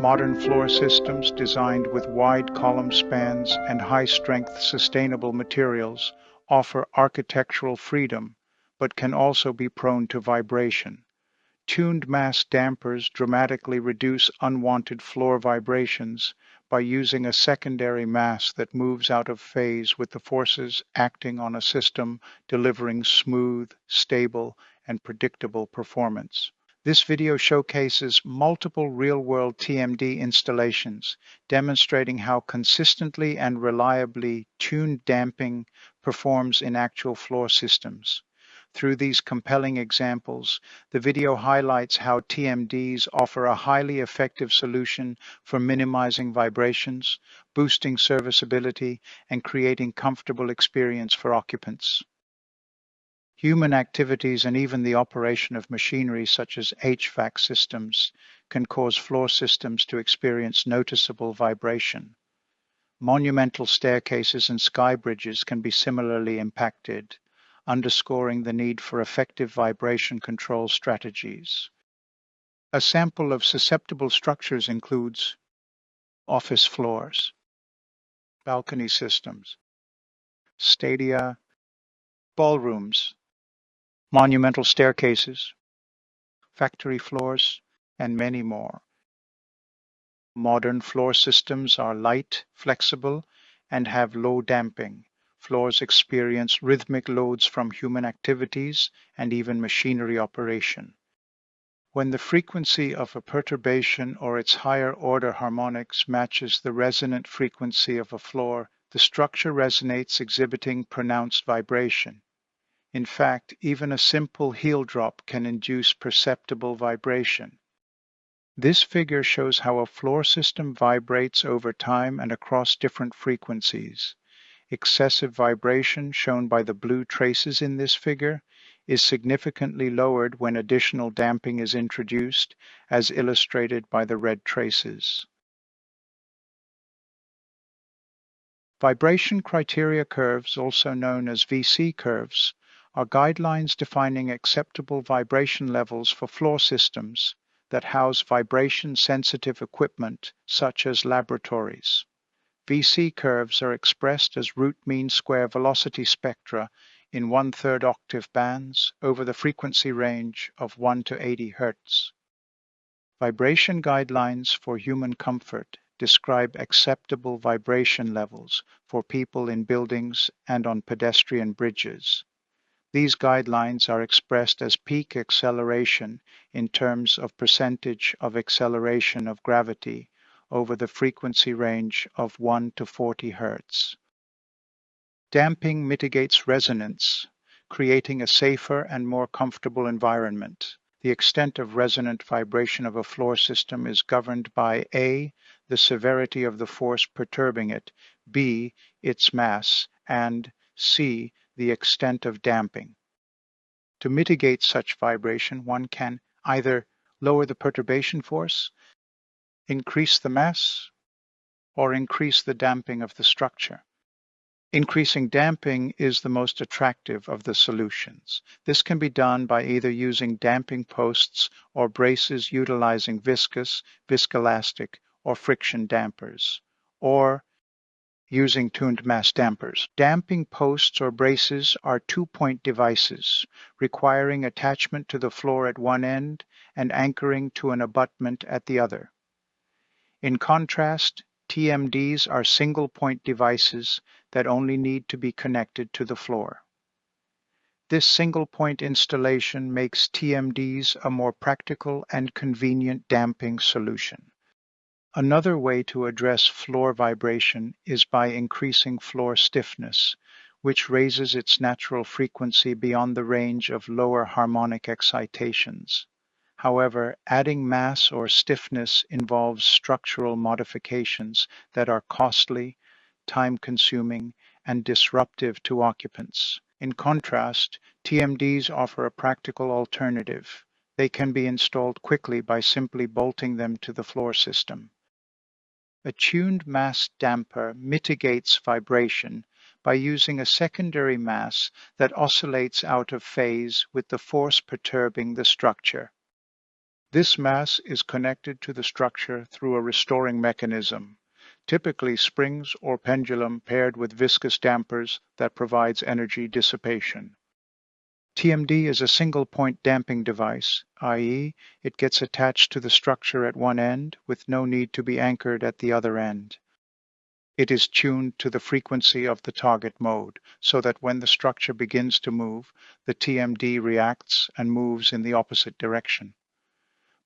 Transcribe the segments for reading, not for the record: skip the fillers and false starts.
Modern floor systems designed with wide column spans and high-strength sustainable materials offer architectural freedom, but can also be prone to vibration. Tuned mass dampers dramatically reduce unwanted floor vibrations by using a secondary mass that moves out of phase with the forces acting on a system, delivering smooth, stable, and predictable performance. This video showcases multiple real-world TMD installations, demonstrating how consistently and reliably tuned damping performs in actual floor systems. Through these compelling examples, the video highlights how TMDs offer a highly effective solution for minimizing vibrations, boosting serviceability, and creating comfortable experience for occupants. Human activities and even the operation of machinery such as HVAC systems can cause floor systems to experience noticeable vibration. Monumental staircases and sky bridges can be similarly impacted, underscoring the need for effective vibration control strategies. A sample of susceptible structures includes office floors, balcony systems, stadia, ballrooms, monumental staircases, factory floors, and many more. Modern floor systems are light, flexible, and have low damping. Floors experience rhythmic loads from human activities and even machinery operation. When the frequency of a perturbation or its higher order harmonics matches the resonant frequency of a floor, the structure resonates, exhibiting pronounced vibration. In fact, even a simple heel drop can induce perceptible vibration. This figure shows how a floor system vibrates over time and across different frequencies. Excessive vibration, shown by the blue traces in this figure, is significantly lowered when additional damping is introduced, as illustrated by the red traces. Vibration criteria curves, also known as VC curves, are guidelines defining acceptable vibration levels for floor systems that house vibration-sensitive equipment, such as laboratories. VC curves are expressed as root mean square velocity spectra in 1/3 octave bands over the frequency range of 1 to 80 Hz. Vibration guidelines for human comfort describe acceptable vibration levels for people in buildings and on pedestrian bridges. These guidelines are expressed as peak acceleration in terms of percentage of acceleration of gravity over the frequency range of 1 to 40 Hz. Damping mitigates resonance, creating a safer and more comfortable environment. The extent of resonant vibration of a floor system is governed by A, the severity of the force perturbing it, B, its mass, and C, the extent of damping. To mitigate such vibration, one can either lower the perturbation force, increase the mass, or increase the damping of the structure. Increasing damping is the most attractive of the solutions. This can be done by either using damping posts or braces utilizing viscous, viscoelastic, or friction dampers, or using tuned mass dampers. Damping posts or braces are two-point devices, requiring attachment to the floor at one end and anchoring to an abutment at the other. In contrast, TMDs are single-point devices that only need to be connected to the floor. This single-point installation makes TMDs a more practical and convenient damping solution. Another way to address floor vibration is by increasing floor stiffness, which raises its natural frequency beyond the range of lower harmonic excitations. However, adding mass or stiffness involves structural modifications that are costly, time-consuming, and disruptive to occupants. In contrast, TMDs offer a practical alternative. They can be installed quickly by simply bolting them to the floor system. A tuned mass damper mitigates vibration by using a secondary mass that oscillates out of phase with the force perturbing the structure. This mass is connected to the structure through a restoring mechanism, typically springs or pendulum paired with viscous dampers that provides energy dissipation. TMD is a single-point damping device, i.e., it gets attached to the structure at one end with no need to be anchored at the other end. It is tuned to the frequency of the target mode, so that when the structure begins to move, the TMD reacts and moves in the opposite direction.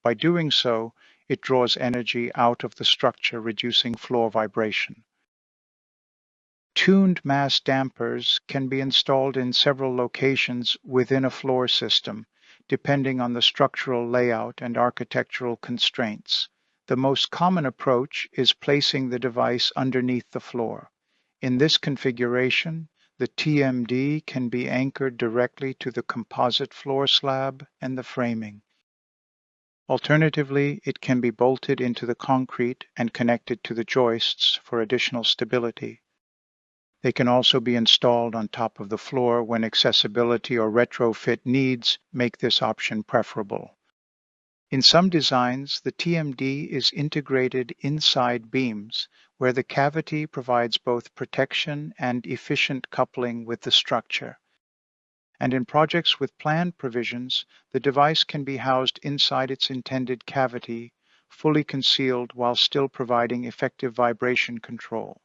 By doing so, it draws energy out of the structure, reducing floor vibration. Tuned mass dampers can be installed in several locations within a floor system, depending on the structural layout and architectural constraints. The most common approach is placing the device underneath the floor. In this configuration, the TMD can be anchored directly to the composite floor slab and the framing. Alternatively, it can be bolted into the concrete and connected to the joists for additional stability. They can also be installed on top of the floor when accessibility or retrofit needs make this option preferable. In some designs, the TMD is integrated inside beams, where the cavity provides both protection and efficient coupling with the structure. And in projects with planned provisions, the device can be housed inside its intended cavity, fully concealed while still providing effective vibration control.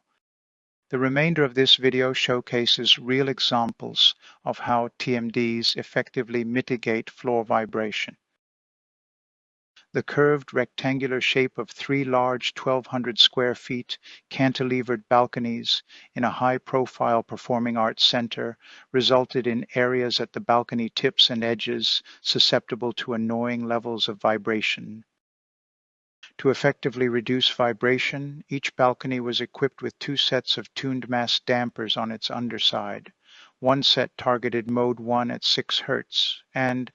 The remainder of this video showcases real examples of how TMDs effectively mitigate floor vibration. The curved rectangular shape of three large 1,200 square feet cantilevered balconies in a high-profile performing arts center resulted in areas at the balcony tips and edges susceptible to annoying levels of vibration. To effectively reduce vibration, each balcony was equipped with two sets of tuned mass dampers on its underside. One set targeted mode 1 at 6 Hz and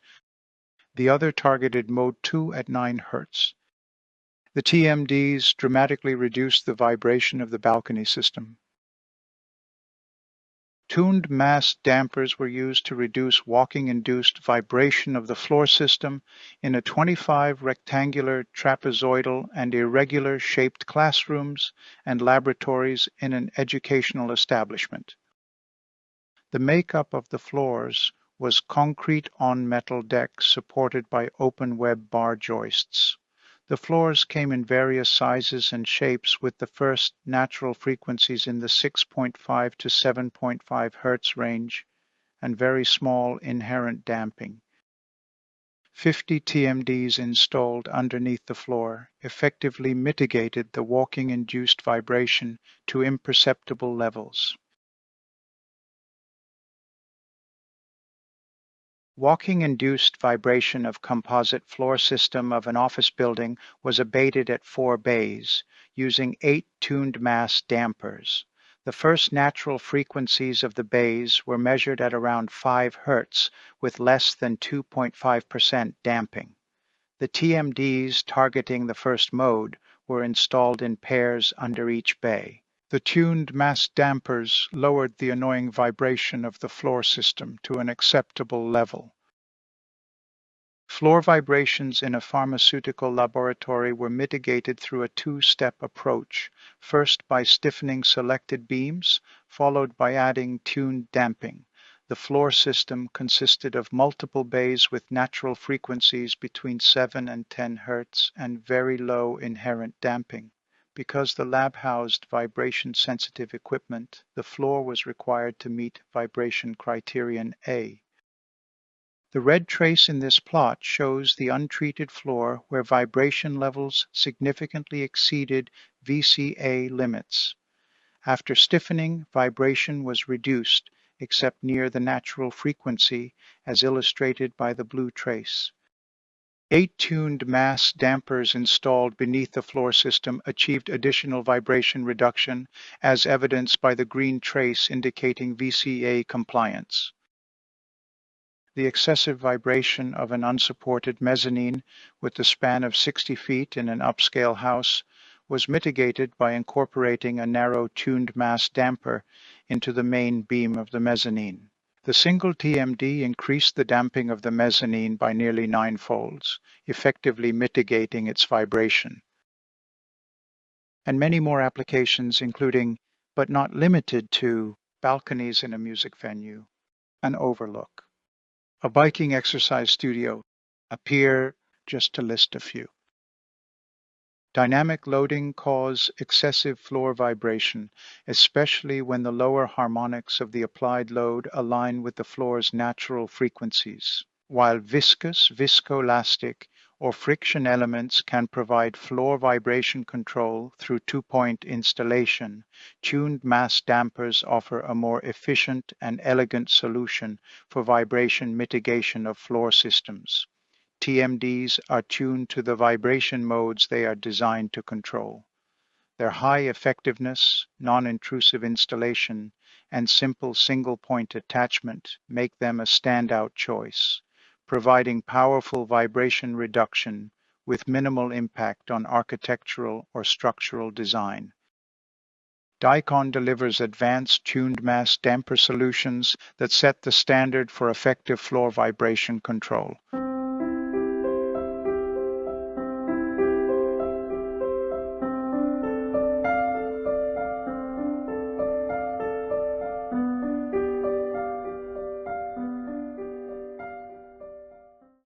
the other targeted mode 2 at 9 Hz. The TMDs dramatically reduced the vibration of the balcony system. Tuned mass dampers were used to reduce walking-induced vibration of the floor system in a 25 rectangular, trapezoidal, and irregular-shaped classrooms and laboratories in an educational establishment. The makeup of the floors was concrete on-metal decks supported by open-web bar joists. The floors came in various sizes and shapes, with the first natural frequencies in the 6.5 to 7.5 Hz range and very small inherent damping. 50 TMDs installed underneath the floor effectively mitigated the walking-induced vibration to imperceptible levels. Walking-induced vibration of composite floor system of an office building was abated at 4 bays, using 8 tuned mass dampers. The first natural frequencies of the bays were measured at around 5 Hz with less than 2.5% damping. The TMDs targeting the first mode were installed in pairs under each bay. The tuned mass dampers lowered the annoying vibration of the floor system to an acceptable level. Floor vibrations in a pharmaceutical laboratory were mitigated through a two-step approach, first by stiffening selected beams, followed by adding tuned damping. The floor system consisted of multiple bays with natural frequencies between 7 and 10 Hz and very low inherent damping. Because the lab housed vibration-sensitive equipment, the floor was required to meet vibration criterion A. The red trace in this plot shows the untreated floor where vibration levels significantly exceeded VCA limits. After stiffening, vibration was reduced, except near the natural frequency, as illustrated by the blue trace. 8 tuned mass dampers installed beneath the floor system achieved additional vibration reduction, as evidenced by the green trace indicating VCA compliance. The excessive vibration of an unsupported mezzanine with the span of 60 feet in an upscale house was mitigated by incorporating a narrow tuned mass damper into the main beam of the mezzanine. The single TMD increased the damping of the mezzanine by nearly 9-folds, effectively mitigating its vibration. And many more applications, including, but not limited to, balconies in a music venue, an overlook, a biking exercise studio, a pier, just to list a few. Dynamic loading cause excessive floor vibration, especially when the lower harmonics of the applied load align with the floor's natural frequencies, while viscous, viscoelastic, or friction elements can provide floor vibration control through two-point installation. Tuned mass dampers offer a more efficient and elegant solution for vibration mitigation of floor systems. TMDs are tuned to the vibration modes they are designed to control. Their high effectiveness, non-intrusive installation, and simple single-point attachment make them a standout choice, providing powerful vibration reduction with minimal impact on architectural or structural design. DEICON delivers advanced tuned mass damper solutions that set the standard for effective floor vibration control.